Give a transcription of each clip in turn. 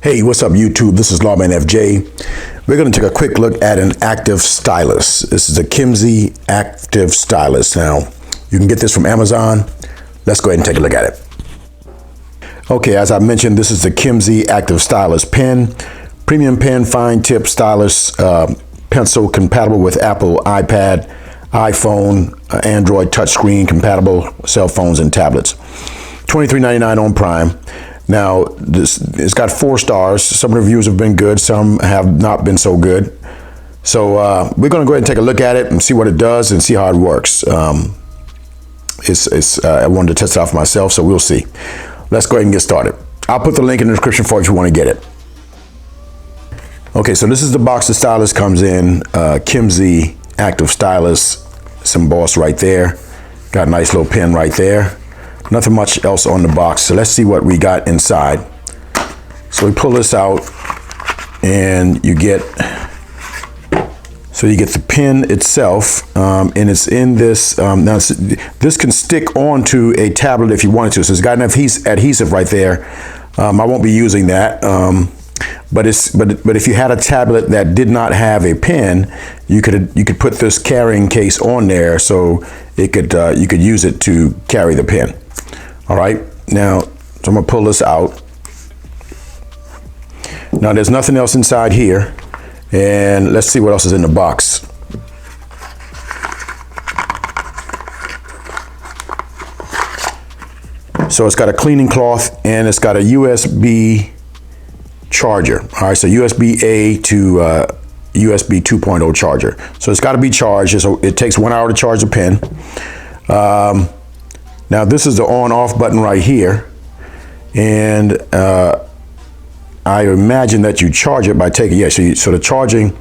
Hey, what's up YouTube? This is Lawman FJ. We're going to take a quick look at an active stylus. This is a KIMZY Active Stylus. Now, you can get this from Amazon. Let's go ahead and take a look at it. Okay, as I mentioned, this is the KIMZY Active Stylus Pen. PremiumPen fine tip stylus pencil compatible with Apple, iPad, iPhone, Android touchscreen, compatible cell phones and tablets. $23.99 on Prime. Now, it's got 4 stars. Some reviews have been good, some have not been so good. So we're going to go ahead and take a look at it and see what it does and see how it works. I wanted to test it out for myself, so we'll see. Let's go ahead and get started. I'll put the link in the description for you if you want to get it. Okay, so this is the box the stylus comes in. KIMZY Active Stylus. It's embossed right there. Got a nice little pen right there. Nothing much else on the box. So let's see what we got inside. So we pull this out and you get the pen itself, and it's in this, now this can stick onto a tablet if you wanted to. So it's got enough adhesive right there. I won't be using that. But if you had a tablet that did not have a pen, you could put this carrying case on there, so you could use it to carry the pen. All right, now so I'm gonna pull this out. Now there's nothing else inside here, and let's see what else is in the box. So it's got a cleaning cloth and it's got a USB charger. All right, so USB-A to USB 2.0 charger. So it's got to be charged. So it takes 1 hour to charge the pen. Now this is the on-off button right here, and I imagine that you charge it by taking, so the charging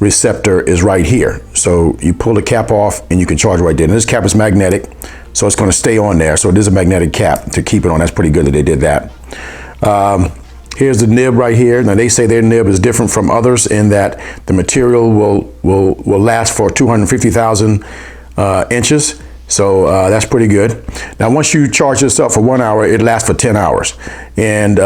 receptor is right here. So you pull the cap off and you can charge right there. And this cap is magnetic, so it's going to stay on there. So it is a magnetic cap to keep it on. That's pretty good that they did that. Here's the nib right here. Now they say their nib is different from others in that the material will last for 250,000 inches. So that's pretty good. Now once you charge this up for 1 hour, it lasts for 10 hours. And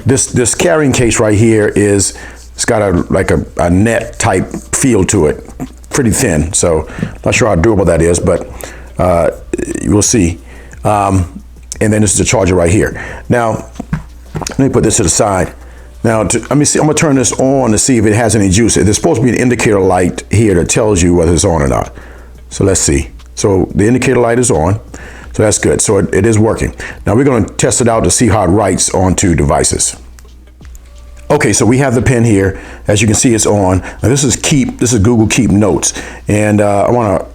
this carrying case right here it's got a net type feel to it, pretty thin. So not sure how durable that is, but we'll see. And then this is the charger right here. Now let me put this to the side. Now let me see. I'm gonna turn this on to see if it has any juice. There's supposed to be an indicator light here that tells you whether it's on or not. So let's see. So the indicator light is on, so that's good. So it is working. Now we're going to test it out to see how it writes onto devices. Okay, so we have the pen here. As you can see, it's on. Now this is Google Keep Notes, and I want to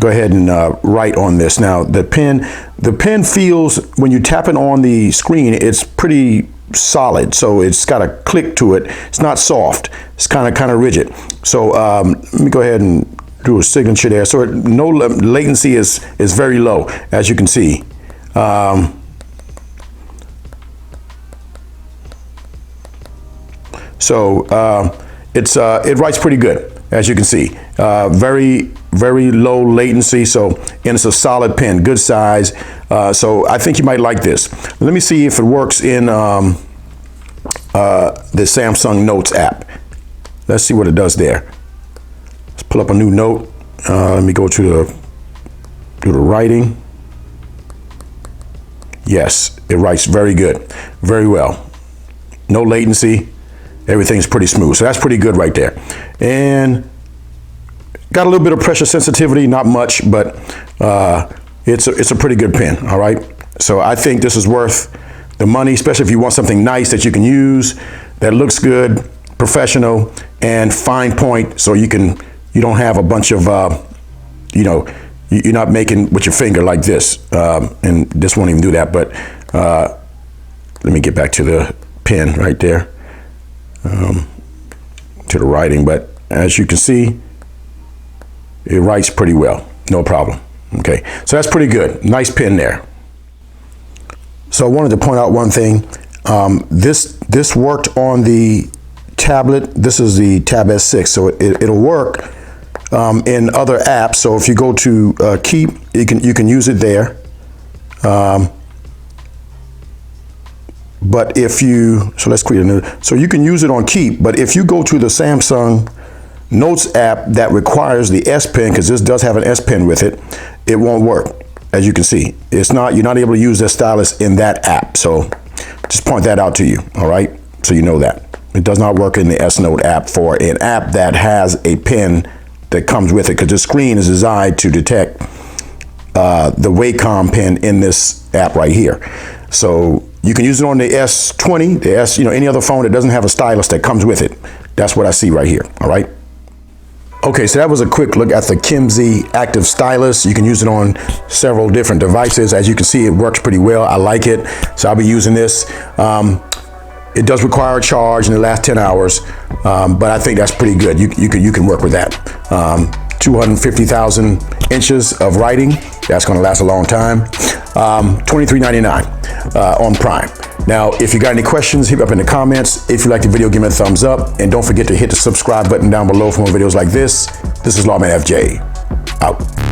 go ahead and write on this. Now the pen feels, when you tap it on the screen, it's pretty solid. So it's got a click to it. It's not soft. It's kind of rigid. So let me go ahead and do a signature there. So no latency is very low, as you can see. It writes pretty good, as you can see. Very low latency. So, and it's a solid pen, good size. So I think you might like this. Let me see if it works in the Samsung Notes app. Let's see what it does there. Pull up a new note. Let me go to the writing. Yes, it writes very good, very well. No latency. Everything's pretty smooth. So that's pretty good right there. And got a little bit of pressure sensitivity, not much, but it's a pretty good pen. All right. So I think this is worth the money, especially if you want something nice that you can use, that looks good, professional, and fine point, so you don't have a bunch of, you're not making with your finger like this. And this won't even do that, but let me get back to the pen right there, to the writing. But as you can see, it writes pretty well, no problem. Okay, so that's pretty good. Nice pen there. So I wanted to point out one thing. This worked on the tablet. This is the Tab S6, so it'll work in other apps. So if you go to Keep, you can use it there. But if you, so let's create a new, so you can use it on Keep, but if you go to the Samsung Notes app that requires the S Pen, because this does have an S Pen with it, it won't work. As you can see, it's not, you're not able to use the stylus in that app. So just point that out to you, all right? So you know that. It does not work in the S Note app for an app that has a pen that comes with it, because the screen is designed to detect the Wacom pen in this app right here. So you can use it on the S20, the S, any other phone that doesn't have a stylus that comes with it. That's what I see right here, all right? Okay, so that was a quick look at the KIMZY Active Stylus. You can use it on several different devices. As you can see, it works pretty well. I like it, so I'll be using this. It does require a charge and it lasts 10 hours, but I think that's pretty good. You can work with that. 250,000 inches of writing. That's gonna last a long time. $23.99 on Prime. Now, if you got any questions, hit me up in the comments. If you like the video, give me a thumbs up. And don't forget to hit the subscribe button down below for more videos like this. This is Lawman FJ, out.